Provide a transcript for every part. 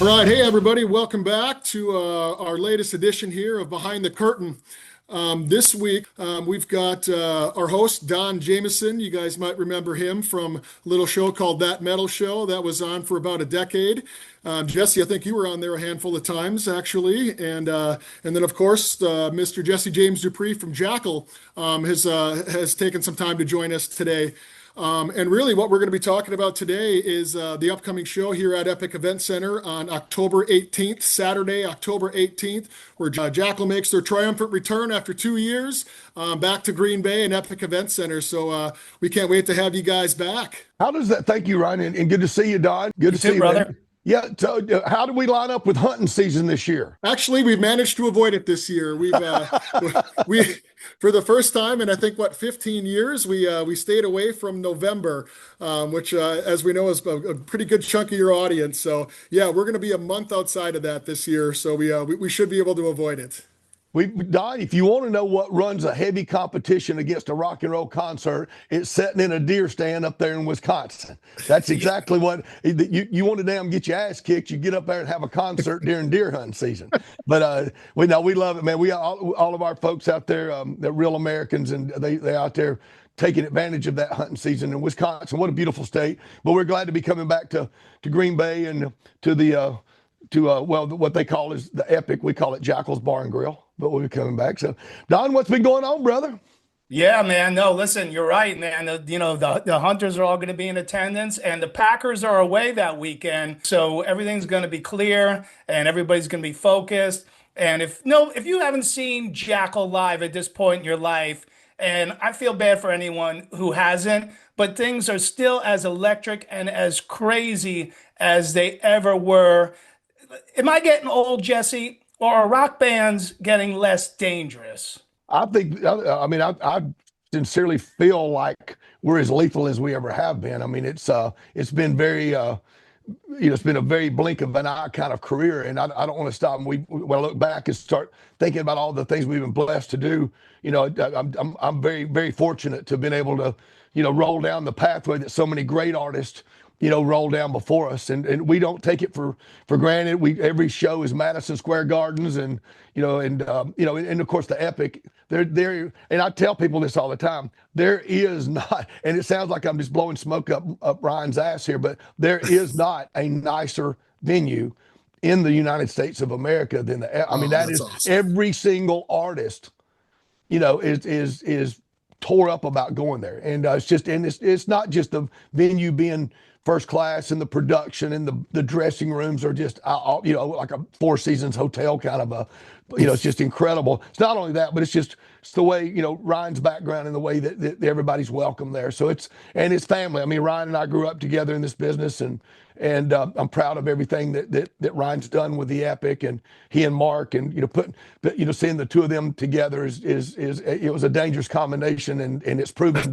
All right, hey everybody, welcome back to our latest edition here of Behind the Curtain. This week we've got our host Don Jamieson. You guys might remember him from a little show called That Metal Show that was on for about a decade. Jesse, I think you were on there a handful of times actually, and then of course Mr. Jesse James Dupree from Jackyl has taken some time to join us today. And really what we're going to be talking about today is the upcoming show here at Epic Event Center on October 18th, Saturday, October 18th, where Jackyl makes their triumphant return after 2 years back to Green Bay and Epic Event Center. So we can't wait to have you guys back. How does that? Thank you, Ryan, and good to see you, Don. Good to see you, brother. Man. Yeah. So, how do we line up with hunting season this year? Actually, we've managed to avoid it this year. We've we for the first time in I think 15 years we stayed away from November, which as we know is a pretty good chunk of your audience. So yeah, we're going to be a month outside of that this year. So we should be able to avoid it. Don, if you want to know what runs a heavy competition against a rock and roll concert, it's sitting in a deer stand up there in Wisconsin. That's exactly what you want to damn get your ass kicked. You get up there and have a concert during deer hunting season. But we love it, man. We all of our folks out there, they're real Americans, and they out there taking advantage of that hunting season in Wisconsin. What a beautiful state. But we're glad to be coming back to Green Bay and to what they call is the Epic. We call it Jackyl's Bar and Grill, but we'll be coming back. So, Don, what's been going on, brother? Yeah, man. No, listen, you're right, man. The Hunters are all going to be in attendance, and the Packers are away that weekend. So everything's going to be clear, and everybody's going to be focused. And if you haven't seen Jackyl live at this point in your life, and I feel bad for anyone who hasn't, but things are still as electric and as crazy as they ever were. Am I getting old, Jesse, or are rock bands getting less dangerous? I sincerely feel like we're as lethal as we ever have been. I mean, it's been very, it's been a very blink of an eye kind of career, and I don't want to stop. And when I look back and start thinking about all the things we've been blessed to do, I'm very, very fortunate to have been able to, roll down the pathway that so many great artists roll down before us, and we don't take it for granted. Every show is Madison Square Gardens, and and of course the Epic. There, and I tell people this all the time. There is not, and it sounds like I'm just blowing smoke up Ryan's ass here, but there is not a nicer venue in the United States of America than the. I mean, that is awesome. Every single artist, is tore up about going there, and it's not just the venue being first class, and the production and the dressing rooms are just like a Four Seasons hotel kind of a, it's just incredible. It's not only that, but it's the way Ryan's background and the way that everybody's welcome there. So it's family. I mean, Ryan and I grew up together in this business, and I'm proud of everything that Ryan's done with the Epic, and he and Mark, and seeing the two of them together is it was a dangerous combination, and it's proven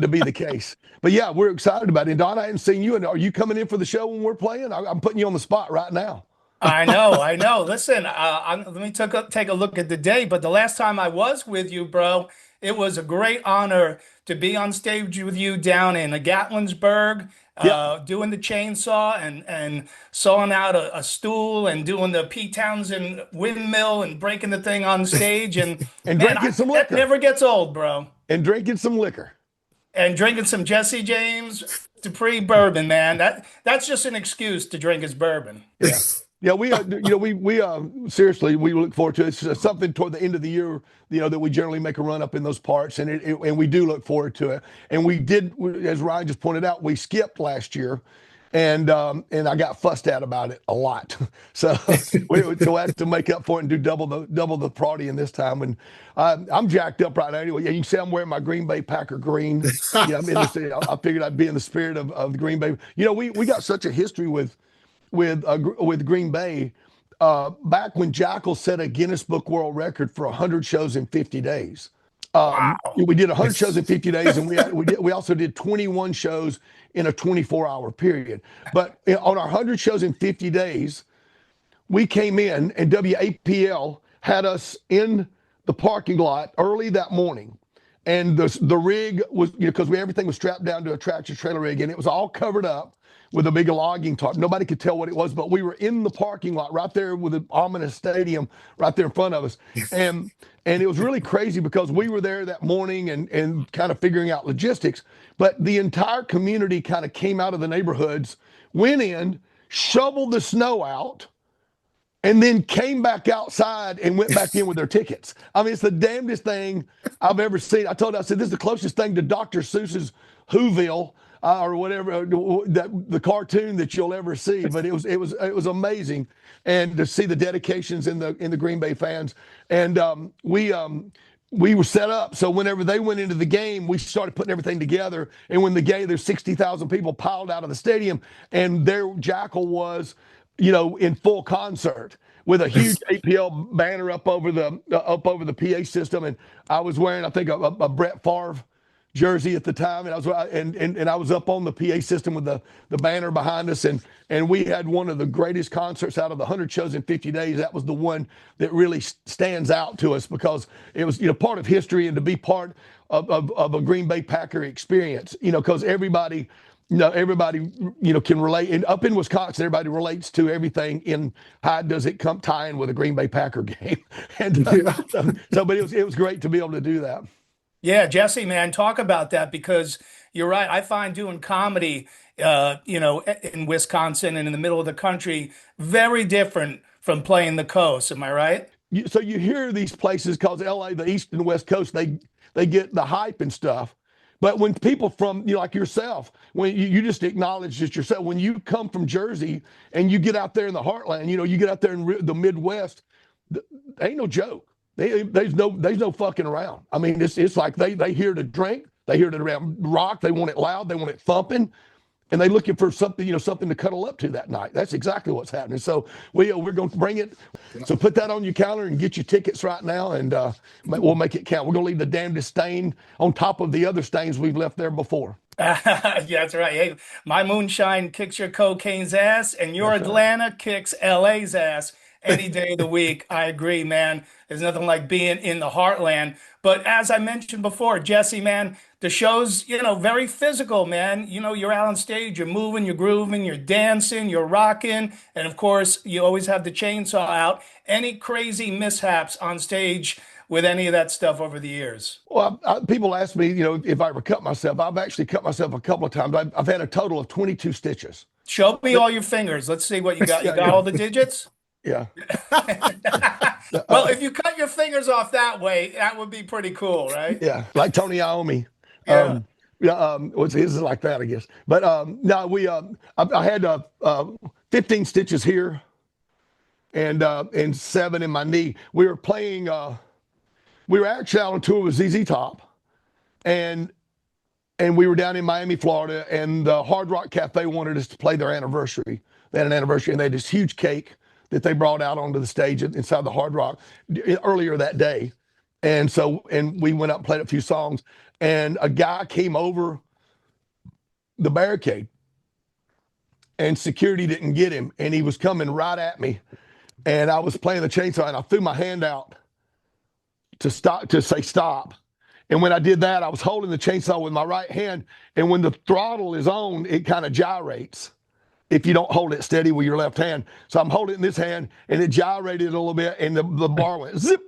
to be the case. But yeah, we're excited about it. And Don, I hadn't seen you, and are you coming in for the show when we're playing? I'm putting you on the spot right now. I know. Listen, let me take a look at the day. But the last time I was with you, bro, it was a great honor to be on stage with you down in Gatlinburg, doing the chainsaw and sawing out a stool and doing the Pete Townsend windmill and breaking the thing on stage. And drinking some liquor. That never gets old, bro. And drinking some liquor. And drinking some Jesse James Dupree bourbon, man. That's just an excuse to drink his bourbon. Yeah. Yeah, we seriously, we look forward to it. It's something toward the end of the year, that we generally make a run up in those parts, and we do look forward to it. And we did, as Ryan just pointed out, we skipped last year, and I got fussed at about it a lot. So we had to make up for it and do double the partying this time. And I'm jacked up right now anyway. Yeah, you can see I'm wearing my Green Bay Packer green. Yeah, I figured I'd be in the spirit of the Green Bay. We got such a history with Green Bay, back when Jackyl set a Guinness Book World Record for 100 shows in 50 days. Wow. We did 100 shows in 50 days, and we also did 21 shows in a 24-hour period. But on our 100 shows in 50 days, we came in, and WAPL had us in the parking lot early that morning. And the rig was, because everything was strapped down to a tractor trailer rig, and it was all covered up with a big logging tarp. Nobody could tell what it was, but we were in the parking lot right there with the ominous stadium right there in front of us. And it was really crazy because we were there that morning and kind of figuring out logistics, but the entire community kind of came out of the neighborhoods, went in, shoveled the snow out, and then came back outside and went back in with their tickets. I mean, it's the damnedest thing I've ever seen. I said, this is the closest thing to Dr. Seuss's Whoville or whatever, the cartoon that you'll ever see. But it was amazing, and to see the dedications in the Green Bay fans. And we were set up so whenever they went into the game, we started putting everything together. And when the game, there's 60,000 people piled out of the stadium, and there Jackyl was, in full concert with a huge APL banner up over the PA system. And I was wearing, I think, a Brett Favre jersey at the time, and I was up on the PA system with the banner behind us, and we had one of the greatest concerts out of the 100 shows in 50 days. That was the one that really stands out to us because it was part of history, and to be part of a Green Bay Packer experience, because everybody can relate. And up in Wisconsin, everybody relates to everything in how does it come tie in with a Green Bay Packer game. And but it was great to be able to do that. Yeah, Jesse, man, talk about that, because you're right. I find doing comedy, in Wisconsin and in the middle of the country, very different from playing the coast. Am I right? So you hear these places, because LA, the East and West Coast, they get the hype and stuff. But when people from, like yourself, when you just acknowledge it yourself, when you come from Jersey and you get out there in the heartland, you get out there in the Midwest, ain't no joke. There's no fucking around. I mean, it's like they hear the drink, they hear the rock, they want it loud, they want it thumping, and they're looking for something, something to cuddle up to that night. That's exactly what's happening. So we're going to bring it. So put that on your calendar and get your tickets right now, and we'll make it count. We're going to leave the damnedest stain on top of the other stains we've left there before. Yeah, that's right. Hey, my moonshine kicks your cocaine's ass, and your Atlanta kicks LA's ass any day of the week. I agree, man. There's nothing like being in the heartland. But as I mentioned before, Jesse, man, the show's, very physical, man. You're out on stage, you're moving, you're grooving, you're dancing, you're rocking. And of course, you always have the chainsaw out. Any crazy mishaps on stage with any of that stuff over the years? Well, people ask me, if I ever cut myself. I've actually cut myself a couple of times. I've had a total of 22 stitches. Show me all your fingers. Let's see what you got. You got all the digits? Yeah. Well, if you cut your fingers off that way, that would be pretty cool, right? Yeah, like Tony Iommi. Yeah. His is like that, I guess. But no, I had 15 stitches here, and 7 in my knee. We were playing. We were actually out on tour with ZZ Top, and we were down in Miami, Florida, and the Hard Rock Cafe wanted us to play their anniversary. They had an anniversary, and they had this huge cake that they brought out onto the stage inside the Hard Rock earlier that day. And we went up and played a few songs, and a guy came over the barricade, and security didn't get him, and he was coming right at me, and I was playing the chainsaw, and I threw my hand out to say stop. And when I did that, I was holding the chainsaw with my right hand, and when the throttle is on, it kind of gyrates if you don't hold it steady with your left hand. So I'm holding it in this hand, and it gyrated a little bit, and the bar went zip,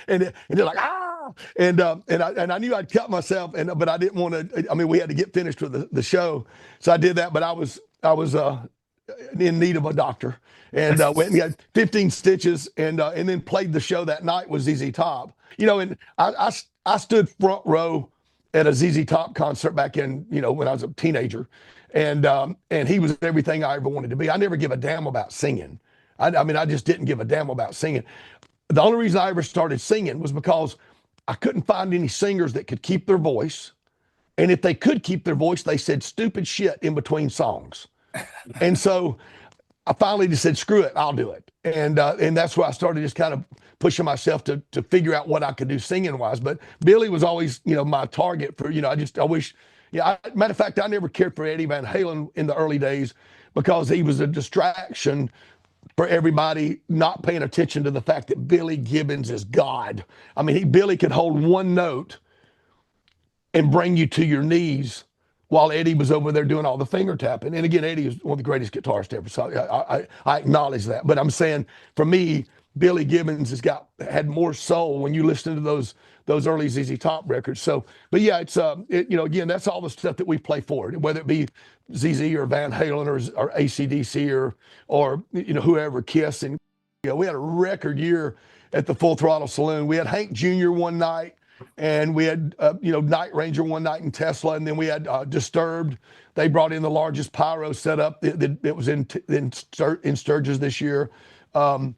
and they're like, ah, and I knew I'd cut myself, but I didn't want to. I mean, we had to get finished with the show, so I did that. But I was in need of a doctor, and went and got 15 stitches, and then played the show that night with ZZ Top. And I stood front row at a ZZ Top concert back in when I was a teenager. And he was everything I ever wanted to be. I never give a damn about singing. I mean, I just didn't give a damn about singing. The only reason I ever started singing was because I couldn't find any singers that could keep their voice. And if they could keep their voice, they said stupid shit in between songs. And so I finally just said, screw it, I'll do it. And that's why I started just kind of pushing myself to figure out what I could do singing wise. But Billy was always, my target for, I wish. Yeah, matter of fact, I never cared for Eddie Van Halen in the early days because he was a distraction for everybody not paying attention to the fact that Billy Gibbons is God. I mean, Billy could hold one note and bring you to your knees while Eddie was over there doing all the finger tapping. And again, Eddie is one of the greatest guitarists ever. So I acknowledge that. But I'm saying, for me, Billy Gibbons had more soul when you listen to those early ZZ Top records. So, but yeah, it's again, that's all the stuff that we play forward, whether it be ZZ or Van Halen or AC/DC or whoever, Kiss. And we had a record year at the Full Throttle Saloon. We had Hank Jr. one night, and we had Night Ranger one night in Tesla, and then we had Disturbed. They brought in the largest pyro setup that was in Sturgis this year. Of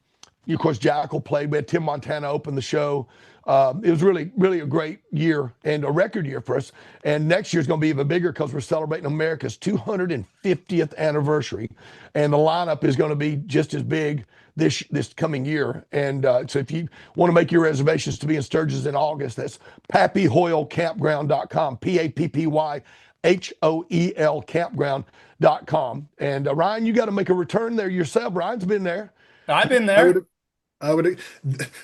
course, Jackyl played. We had Tim Montana open the show. It was really, really a great year and a record year for us. And next year's going to be even bigger because we're celebrating America's 250th anniversary, and the lineup is going to be just as big this coming year. And so if you want to make your reservations to be in Sturgis in August, that's pappyhoylecampground.com, PAPPYHOEL campground.com. And Ryan, you got to make a return there yourself. Ryan's been there. I've been there.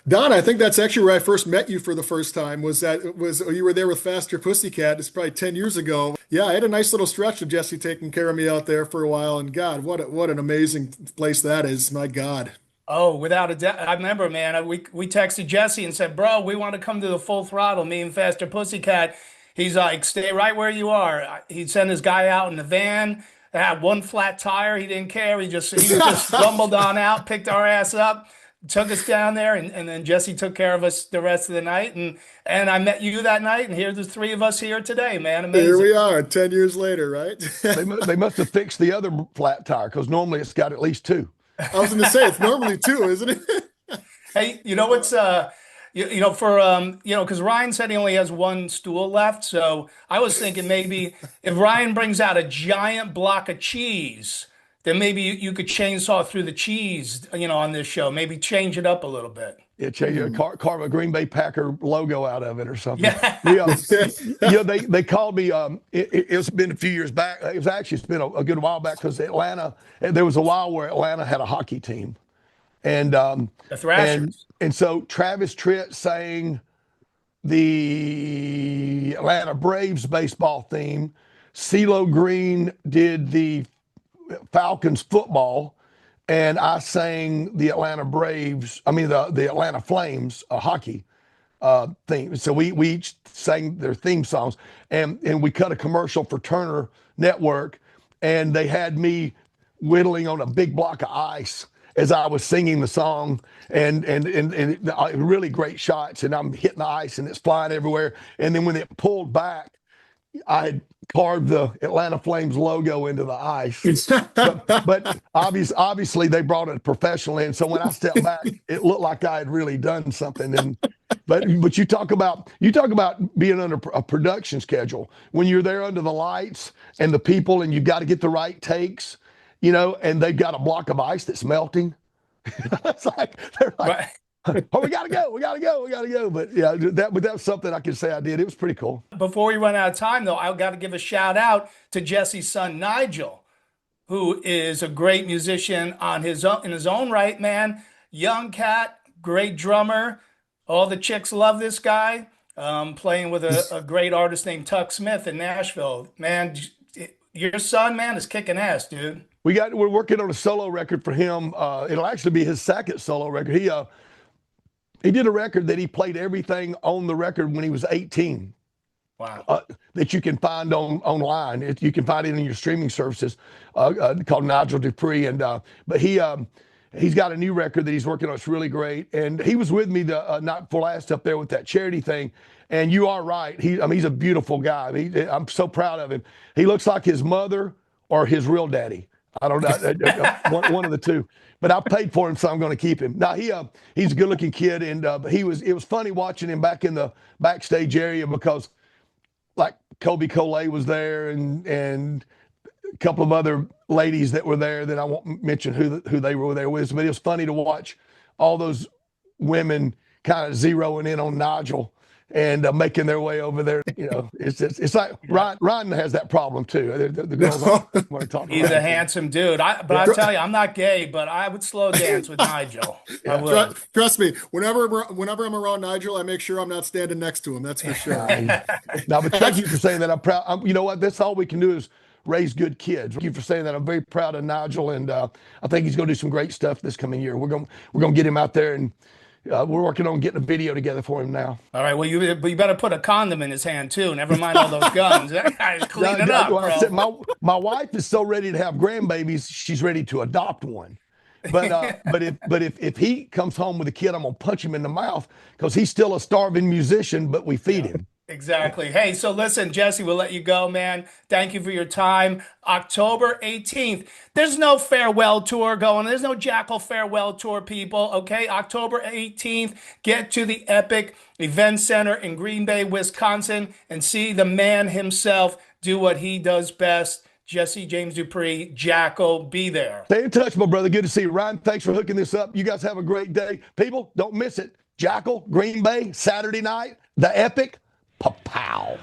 Don, I think that's actually where I first met you for the first time. Was you were there with Faster Pussycat? It's probably 10 years ago. Yeah, I had a nice little stretch of Jesse taking care of me out there for a while. And God, what an amazing place that is. My God. Oh, without a doubt. I remember, man, we texted Jesse and said, bro, we want to come to the Full Throttle, me and Faster Pussycat. He's like, stay right where you are. He'd send his guy out in the van. They had one flat tire. He didn't care. He just rumbled on out, picked our ass up, took us down there, and then Jesse took care of us the rest of the night. And I met you that night, and here's the three of us here today, man. Amazing. Here we are, 10 years later, right? They must have fixed the other flat tire, because normally it's got at least two. I was going to say, it's normally two, isn't it? Hey, what's because Ryan said he only has one stool left. So I was thinking maybe if Ryan brings out a giant block of cheese, then maybe you could chainsaw through the cheese, on this show. Maybe change it up a little bit. Yeah, carve a Green Bay Packer logo out of it or something. Yeah. They called me. It's been a few years back. It's been a good while back, because there was a while where Atlanta had a hockey team. And the Thrashers. And so Travis Tritt sang the Atlanta Braves baseball theme. CeeLo Green did the Falcons football, and I sang the Atlanta Flames hockey theme. So we each sang their theme songs, and we cut a commercial for Turner Network, and they had me whittling on a big block of ice as I was singing the song, and really great shots, and I'm hitting the ice and it's flying everywhere. And then when it pulled back, I had carved the Atlanta Flames logo into the ice. but obviously they brought it professionally, and so when I stepped back, it looked like I had really done something. And but you talk about being under a production schedule when you're there under the lights and the people, and you've got to get the right takes. And they've got a block of ice that's melting. It's like, they're like, oh, we gotta go. But yeah, that's something I can say I did. It was pretty cool. Before we run out of time, though, I've got to give a shout out to Jesse's son, Nigel, who is a great musician in his own right, man. Young cat, great drummer. All the chicks love this guy. Playing with a great artist named Tuck Smith in Nashville. Man, your son, man, is kicking ass, dude. We're working on a solo record for him. It'll actually be his second solo record. He did a record that he played everything on the record when he was 18. Wow. That you can find online. You can find it in your streaming services, called Nigel Dupree. And but he's got a new record that he's working on. It's really great. And he was with me the night before last up there with that charity thing. And you are right. He's a beautiful guy. I'm so proud of him. He looks like his mother or his real daddy. I don't know, one of the two. But I paid for him, so I'm going to keep him. Now he's a good-looking kid, and it was funny watching him back in the backstage area, because like Kobe Collet was there, and a couple of other ladies that were there that I won't mention who they were there with. But it was funny to watch all those women kind of zeroing in on Nigel and making their way over there. It's like Ryan has that problem too. The girls want to talk. He's a handsome dude. But I tell you, I'm not gay, but I would slow dance with Nigel. I would. Trust me. Whenever I'm around Nigel, I make sure I'm not standing next to him. That's for sure. Now, but thank you for saying that. I'm proud. You know what? That's all we can do is raise good kids. Thank you for saying that. I'm very proud of Nigel, and I think he's going to do some great stuff this coming year. We're going to get him out there, and we're working on getting a video together for him now. All right. Well, you better put a condom in his hand too. Never mind all those guns. Clean it up, bro. I said, my wife is so ready to have grandbabies, she's ready to adopt one. But if he comes home with a kid, I'm gonna punch him in the mouth because he's still a starving musician, but we feed him. Exactly. Hey, so listen, Jesse, we'll let you go, man. Thank you for your time. October 18th. There's no farewell tour going. There's no Jackyl farewell tour, people. Okay, October 18th. Get to the Epic Event Center in Green Bay, Wisconsin, and see the man himself do what he does best. Jesse James Dupree, Jackyl, be there. Stay in touch, my brother. Good to see you. Ryan, thanks for hooking this up. You guys have a great day. People, don't miss it. Jackyl, Green Bay, Saturday night, the Epic. Pa-pow.